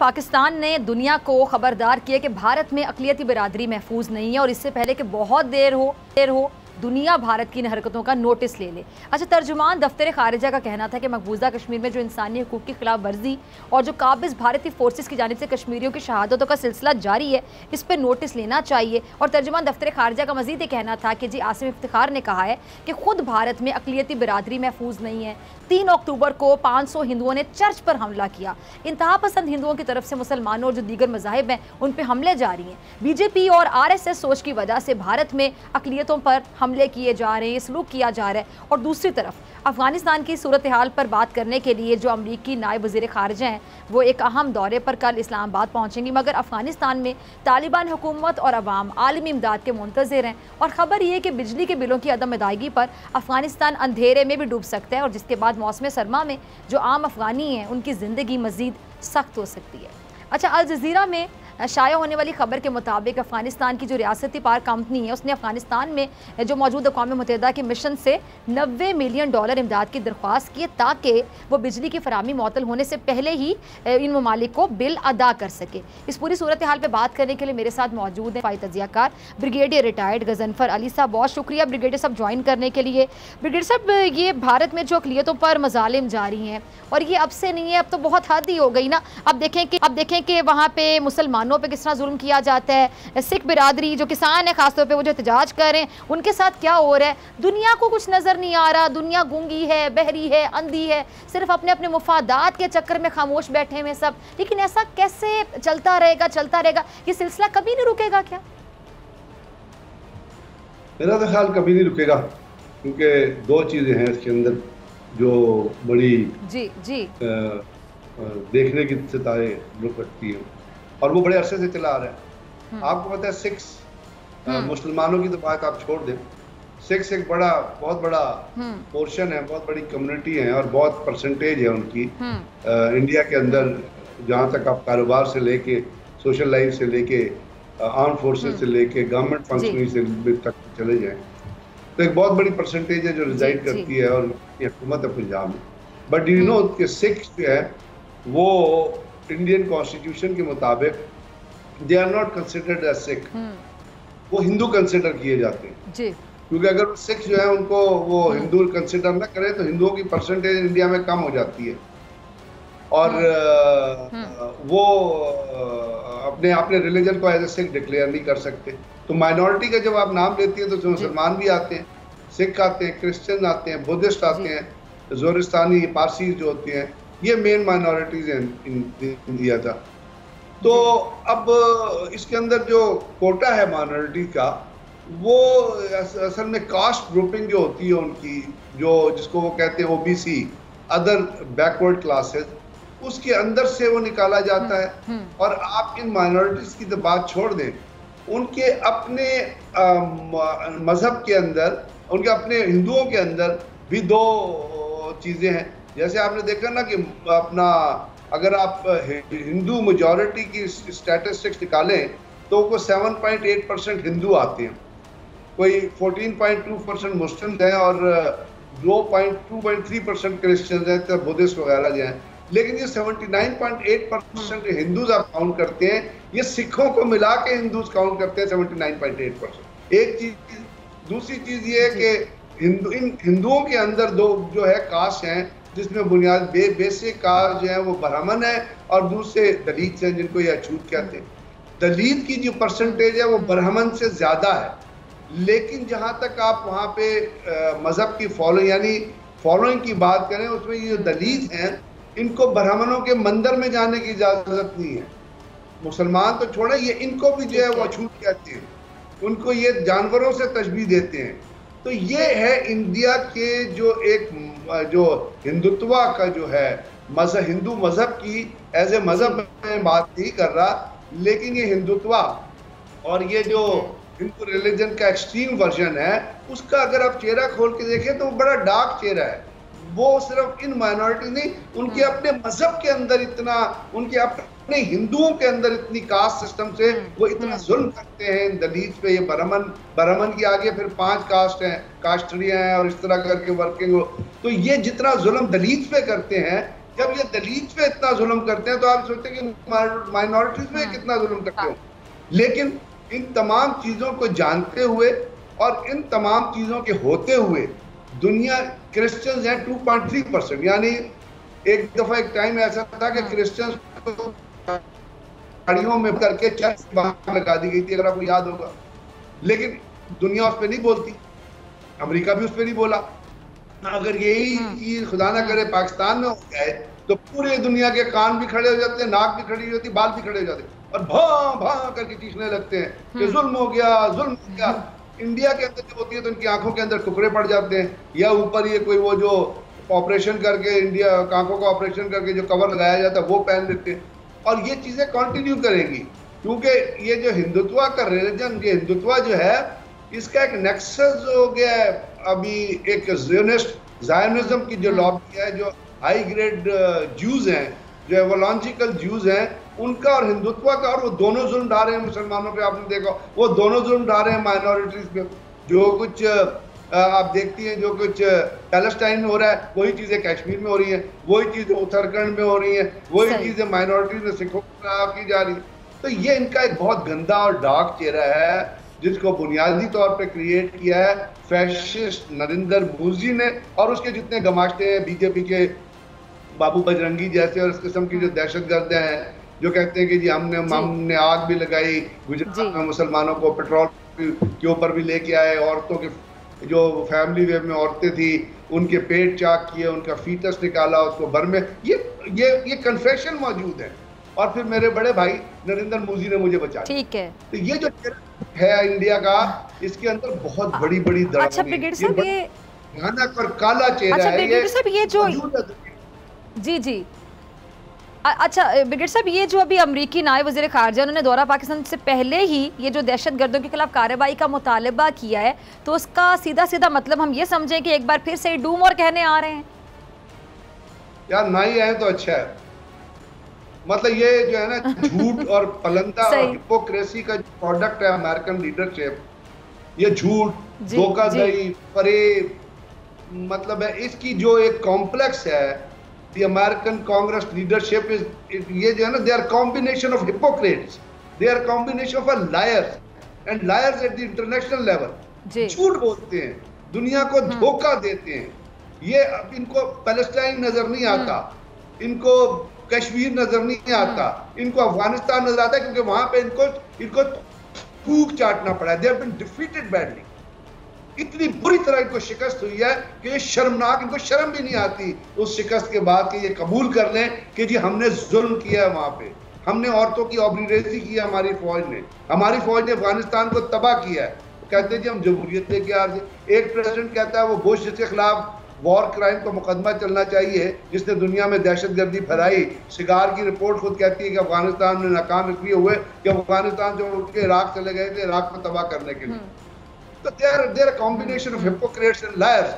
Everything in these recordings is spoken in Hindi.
पाकिस्तान ने दुनिया को खबरदार किया कि भारत में अक़लियती बिरादरी महफूज नहीं है और इससे पहले कि बहुत देर हो दुनिया भारत की इन हरकतों का नोटिस ले ले। अच्छा, तर्जुमान दफ्तर खारिजा का कहना था कि मकबूजा कश्मीर में जो इंसानी हकूक़ की खिलाफ वर्जी और जो काबिज़ भारतीय फोर्सेस की जानिब से कश्मीरियों की शहादतों का सिलसिला जारी है, इस पर नोटिस लेना चाहिए। और तर्जुमान दफ्तर खारिजा का मज़ीद ये कहना था कि जी आसिम इफ्तिखार ने कहा है कि खुद भारत में अक़लियती बिरादरी महफूज नहीं है। 3 अक्टूबर को 500 हिंदुओं ने चर्च पर हमला किया। इंतहा पसंद हिंदुओं की तरफ से मुसलमानों और जो दीगर मज़ाहिब हैं उन पर हमले जारी हैं। बीजेपी और RSS सोच की वजह से भारत में अक़लियतों पर हमले किए जा रहे हैं, सलूक किया जा रहा है। और दूसरी तरफ अफगानिस्तान की सूरत हाल पर बात करने के लिए जो अमरीकी नायब वज़ीर ख़ारिजा हैं वो एक अहम दौरे पर कल इस्लामाबाद पहुँचेंगी, मगर अफगानिस्तान में तालिबान हुकूमत और अवाम आलमी इमदाद के मुंतज़िर हैं। और ख़बर ये कि बिजली के बिलों की अदम अदायगी पर अफगानिस्तान अंधेरे में भी डूब सकता है और जिसके बाद मौसम सरमा में जो आम अफगानी हैं उनकी ज़िंदगी मज़ीद सख्त हो सकती है। अच्छा, अल जज़ीरा में शाया होने वाली खबर के मुताबिक अफगानिस्तान की जो रियासती पावर कंपनी है उसने अफगानिस्तान में जो मौजूद अक़वाम मुत्तहिदा के मिशन से $90 मिलियन इमदाद की दरख्वास्त की ताकि वो बिजली की फराहमी मुअत्तल होने से पहले ही इन ममालिक को बिल अदा कर सके। इस पूरी सूरत हाल पर बात करने के लिए मेरे साथ मौजूद है तजियाकार ब्रिगेडियर रिटायर्ड गजनफर अली साहब। बहुत शुक्रिया ब्रिगेडियर साहब ज्वाइन करने के लिए। ब्रिगेडियर साहब, ये भारत में जो अक़लियतों पर मज़ालिम जारी हैं और ये अब से नहीं है, अब तो बहुत हद ही हो गई ना। अब देखें कि वहाँ पे मुसलमान पे किस तरह जुल्म किया जाता है। सिख बिरादरी जो किसान है खासतौर पे वो जो एहतजाज कर रहे हैं उनके साथ क्या हो रहा है। दुनिया को कुछ नज़र नहीं आ रहा, दुनिया गूंगी है, बहरी है, अंधी है, सिर्फ अपने अपने मुफादात के चक्कर में खामोश बैठे हुए सब। लेकिन ऐसा कैसे चलता रहेगा? ये सिलसिला कभी नहीं रुकेगा क्या? मेरा तो ख्याल कभी नहीं रुकेगा, क्योंकि 2 चीज़ें हैं इसके अंदर जो बड़ी जी देखने की सितारे रुक रखती हैं और वो बड़े अरसे से चला आ रहा है। आपको पता है सिक्स मुसलमानों की तो बात आप छोड़ दें, सिक्स एक बहुत बड़ा पोर्शन है, बहुत बड़ी कम्युनिटी है और बहुत परसेंटेज है उनकी इंडिया के अंदर। जहाँ तक आप कारोबार से लेके सोशल लाइफ से लेके आर्म फोर्सेस से लेके गवर्नमेंट फंक्शनिंग से तक चले जाएं तो एक बहुत बड़ी परसेंटेज है जो रिजाइड करती है और हुकूमत है पंजाब में। बट यू नो कि सिक्स जो है वो इंडियन कॉन्स्टिट्यूशन के मुताबिक they are not considered as Sikh, वो हिंदू कंसिडर किए जाते हैं जी। क्योंकि अगर सिख जो है उनको वो हिंदू कंसिडर ना करें तो हिंदुओं की परसेंटेज इंडिया में कम हो जाती है और वो अपने रिलीजन को एज ए सिख डिक्लेयर नहीं कर सकते। तो माइनॉरिटी का जब आप नाम लेती है तो मुसलमान भी आते हैं, सिख आते हैं, क्रिश्चियन आते हैं, बुद्धिस्ट आते हैं, जोरिस्तानी पारसी जो होते हैं, ये मेन माइनॉरिटीज हैं इंडिया का। तो अब इसके अंदर जो कोटा है माइनॉरिटी का वो असल में कास्ट ग्रुपिंग जो होती है उनकी, जो जिसको वो कहते हैं OBC अदर बैकवर्ड क्लासेस, उसके अंदर से वो निकाला जाता है। और आप इन माइनॉरिटीज की तो बात छोड़ दें, उनके अपने मजहब के अंदर, उनके अपने हिंदुओं के अंदर भी 2 चीज़ें हैं। जैसे आपने देखा ना कि अपना अगर आप हिंदू मेजॉरिटी की स्टैटिस्टिक्स निकालें तो वो 7.8% हिंदू आते हैं, कोई 14.2% मुस्लिम हैं और 2.3% क्रिश्चियन हैं, तो बुद्धिस्ट वगैरह जो हैं। लेकिन ये 79.8% हिंदूज आप काउंट करते हैं, ये सिखों को मिला के हिंदूज काउंट करते हैं 79.8%। एक चीज, दूसरी चीज ये है कि इन हिंदुओं के अंदर 2 जो है कास्ट हैं जिसमें बुनियाद बेसिक कास्ट जो है वो ब्राह्मण है और दूसरे दलित हैं जिनको ये अछूत कहते हैं। दलित की जो परसेंटेज है वो ब्राह्मण से ज्यादा है। लेकिन जहाँ तक आप वहाँ पे मजहब की फॉलोइंग की बात करें, उसमें ये दलित हैं इनको ब्राह्मणों के मंदिर में जाने की इजाजत नहीं है। मुसलमान तो छोड़े, ये इनको भी जो है वो अछूत कहते हैं, उनको ये जानवरों से तशबीह देते हैं। तो ये है इंडिया के जो हिंदुत्व का जो है मजहब, हिंदू मजहब की एज ए मजहब में बात नहीं कर रहा, लेकिन ये हिंदुत्व और ये जो हिंदू रिलीजन का एक्सट्रीम वर्जन है उसका अगर आप चेहरा खोल के देखें तो वो बड़ा डार्क चेहरा है। वो सिर्फ इन माइनॉरिटी नहीं, उनके अपने मजहब के अंदर इतना, उनके अपने हिंदुओं के अंदर इतनी कास्ट सिस्टम से वो इतना जुल्म करते हैं दलित पे। ये ब्राह्मण की आगे फिर 5 कास्ट हैं, कास्टरियां हैं और इस तरह करके वर्किंग हो। तो ये जितना जुल्म दलित पे करते हैं, जब ये दलित पे इतना जुल्म करते हैं तो आप सोचते हैं कि माइनॉरिटीज में कितना जुल्म करते हो। लेकिन इन तमाम चीजों को जानते हुए और इन तमाम चीजों के होते हुए दुनिया क्रिश्चियंस हैं 2.3%, यानी एक दफा एक टाइम ऐसा था कि क्रिश्चियंस को गाड़ियों में करके चर्च बाहर लगा दी गई थी, अगर आपको याद होगा। लेकिन दुनिया उस पर नहीं बोलती, अमेरिका भी उस पर नहीं बोला। अगर यही चीज खुदा ना करे पाकिस्तान में हो जाए तो पूरे दुनिया के कान भी खड़े हो जाते हैं, नाक भी खड़ी हो जाती, बाल भी खड़े हो जाते और भां भां करके चीखने लगते हैं कि जुल्म हो गया, जुल्म हो गया। इंडिया के अंदर जब होती है तो उनकी आंखों के अंदर टुकड़े पड़ जाते हैं, या ऊपर ये कोई वो जो ऑपरेशन करके इंडिया आंखों का ऑपरेशन करके जो कवर लगाया जाता है वो पहन लेते हैं। और ये चीजें कंटिन्यू करेंगी क्योंकि ये जो हिंदुत्व का रिलीजन, ये हिंदुत्व जो है इसका एक नेक्सस हो गया है। अभी एक ज़ायोनिज्म की जो लॉबी है, जो हाई ग्रेड ज्यूज हैं, जो एवोलॉजिकल ज्यूज हैं, उनका और हिंदुत्व का, और वो दोनों जुल्म ढा रहे हैं मुसलमानों पे। आपने देखा वो दोनों जुल्म ढा रहे हैं माइनॉरिटीज पे। जो कुछ आप देखती हैं, जो कुछ पैलेस्टाइन में हो रहा है वही चीजें कश्मीर में हो रही हैं, वही चीजें उत्तराखंड में हो रही हैं, वही चीजें माइनॉरिटीज में सिखों की जा रही है। तो ये इनका एक बहुत गंदा और डार्क चेहरा है जिसको बुनियादी तौर पे क्रिएट किया है फैशिस्ट नरेंद्र मोदी ने और उसके जितने गमाश्ते हैं बीजेपी के बाबू बजरंगी जैसे और इस किस्म की जो दहशतगर्द हैं जो कहते हैं कि जी हमने आग भी लगाई गुजरात में, मुसलमानों को पेट्रोल के ऊपर भी लेके आए, औरतों के जो फैमिली वे में औरतें थी उनके पेट चाक किए, उनका फीटस निकाला, उसको भर में ये कन्फेशन मौजूद है। और फिर मेरे बड़े भाई नरेंद्र मोदी ने मुझे बचाया। ठीक है, तो ये जो है इंडिया का, इसके अंदर बहुत बड़ी बड़ी दरार। अच्छा ब्रिगेडियर साहब, ये भयानक और काला चेहरा है। अच्छा ब्रिगेडियर साहब, ये जो जी अच्छा ब्रिगेडियर साहब, ये जो अभी अमरीकी नायब वज़ीर ख़ारजा उन्होंने दौरा पाकिस्तान से पहले ही ये जो दहशतगर्दों के खिलाफ कार्रवाई का मुतालबा किया है, तो उसका सीधा सीधा मतलब हम ये समझें कि एक बार फिर से डूम और कहने आ रहे हैं? यार ना ही आए तो अच्छा है। मतलब ये जो है ना झूठ और पलंदा और हिपोक्रेसी का जो प्रोडक्ट है अमेरिकन लीडरशिप, ये झूठ, धोखाधड़ी, फरेब, मतलब है इसकी जो एक कॉम्प्लेक्स है the American Congress leadership is ये जो है ना, they are combination of hypocrites, they are combination of liars and liars at the international level। झूठ बोलते हैं, दुनिया को धोखा देते हैं। ये अब इनको पैलेस्टाइन नजर नहीं आता, इनको कश्मीर नजर नहीं आता, इनको अफगानिस्तान नजर आता है क्योंकि वहां पे इनको फूक चाटना पड़ा है। they have been defeated badly। इतनी बुरी तरह इनको शिकस्त हुई है कि ये शर्मनाक, इनको शर्म भी नहीं आती उस शिकस्त के बाद कि ये कबूल कर लें कि जी हमने जुल्म किया है, वहां पे हमने औरतों की ऑबरीरेजी की है, हमारी फौज ने अफगानिस्तान को तबाह किया है। कहते हैं जी हम जमहूरियत लेके आ रहे। एक प्रेसिडेंट कहता है वो बुश के खिलाफ वॉर क्राइम का मुकदमा चलना चाहिए जिसने दुनिया में दहशतगर्दी फैलाई। शिगार की रिपोर्ट खुद कहती है कि अफगानिस्तान में नाकाम इसलिए हुए कि अफगानिस्तान जो उठ के इराक चले गए थे इराक को तबाह करने के लिए। तो they are a combination of hypocrites and liars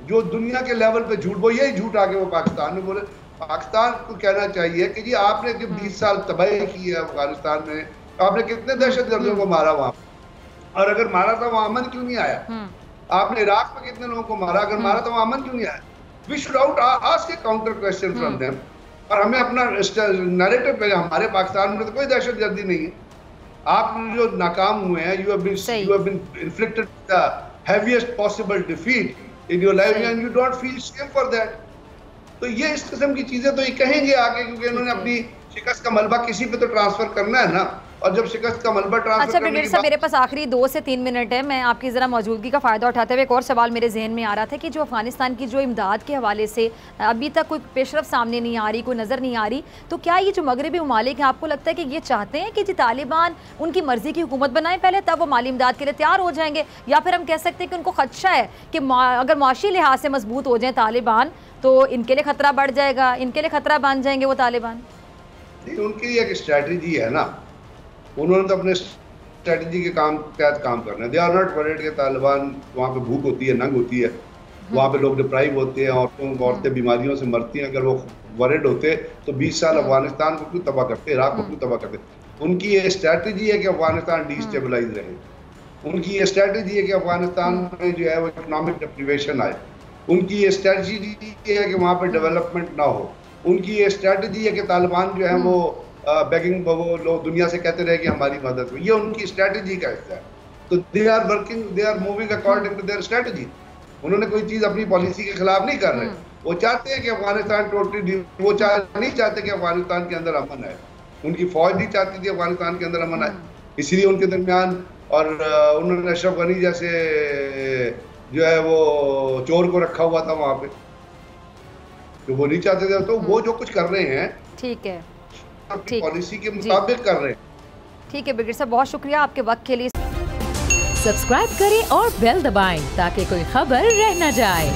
जो दुनिया के लेवल पे झूठ, वो यही झूठ आके वो पाकिस्तान में बोले। पाकिस्तान को कहना चाहिए कि जी आपने जो 20 साल तबाही की है अफगानिस्तान में, आपने कितने दहशतगर्दों को मारा वहां, और अगर मारा था वहां अमन क्यों नहीं आया? आपने इराक में कितने लोगों को मारा, अगर मारा था वहां अमन क्यों नहीं आया? We should ask a counter question from them. और हमें अपना नैरेटिव पे, हमारे पाकिस्तान में तो कोई दहशतगर्दी नहीं है। आप जो नाकाम हुए हैं, you have been inflicted the heaviest possible defeat in your life and you don't feel shame for that। तो ये इस किस्म की चीजें तो ये कहेंगे आगे क्योंकि इन्होंने अपनी शिकस्त का मलबा किसी पे तो ट्रांसफर करना है ना, और जब शिकस्त का मलबा ट्रांसफर अच्छा ब्रिगेडियर साहब, मेरे पास आखिरी 2 से 3 मिनट है। मैं आपकी ज़रा मौजूदगी का फ़ायदा उठाते हुए एक और सवाल मेरे जहन में आ रहा था कि जो अफगानिस्तान की जो इमदाद के हवाले से अभी तक कोई पेशरफ सामने नहीं आ रही, कोई नज़र नहीं आ रही, तो क्या ये जो मगरबी ममालिक हैं, आपको लगता है कि ये चाहते हैं कि जी तालिबान उनकी मर्ज़ी की हुकूमत बनाए पहले, तब वो माली इमदाद के लिए तैयार हो जाएंगे? या फिर हम कह सकते हैं कि उनको खदशा है कि अगर माशी लिहाज से मजबूत हो जाए तालिबान तो इनके लिए खतरा बढ़ जाएगा, इनके लिए खतरा बन जाएंगे वो तालिबान? उनकी एक स्ट्रैटेजी है ना, उन्होंने तो अपने स्ट्रैटेजी के तहत काम करना है। दे आर नॉट वरीड के तालिबान वहाँ पे भूख होती है, नंग होती है, वहाँ पे लोग डिप्राइव होते हैं, औरतें बीमारियों से मरती हैं। अगर वो वरीड होते तो 20 साल अफगानिस्तान को क्यों तबाह करते, इराक को क्यों तबाह करते? उनकी ये स्ट्रैटेजी है कि अफगानिस्तान डिस्टेबलाइज रहे, उनकी ये स्ट्रैटेजी है कि अफगानिस्तान में जो है वो इकोनॉमिक डिप्रीवेशन आए, उनकी ये स्ट्रैटेजी है कि वहाँ पे डेवलपमेंट ना हो। उनकी ये स्ट्रैटेजी है कि तालिबान जो है वो बेगिंग, वो लोग दुनिया से कहते रहे कि हमारी मदद हो, ये उनकी स्ट्रैटेजी का हिस्सा है। तो they are working, they are moving according to their strategy. उन्होंने कोई चीज अपनी पॉलिसी के खिलाफ नहीं कर रहे। वो चाहते हैं कि अफगानिस्तान टोटली, वो नहीं चाहते कि अफगानिस्तान के अंदर अमन आए। उनकी फौज नहीं चाहती थी अफगानिस्तान के अंदर अमन आए, इसीलिए उनके दरमियान, और उन्होंने अशरफ गनी जैसे जो है वो चोर को रखा हुआ था वहां पे, तो वो नहीं चाहते थे। तो वो जो कुछ कर रहे हैं, ठीक है, पॉलिसी के मुताबिक कर रहे हैं। ठीक है ब्रिगेडियर साहब, बहुत शुक्रिया आपके वक्त के लिए। सब्सक्राइब करें और बेल दबाएं ताकि कोई खबर रह न जाए।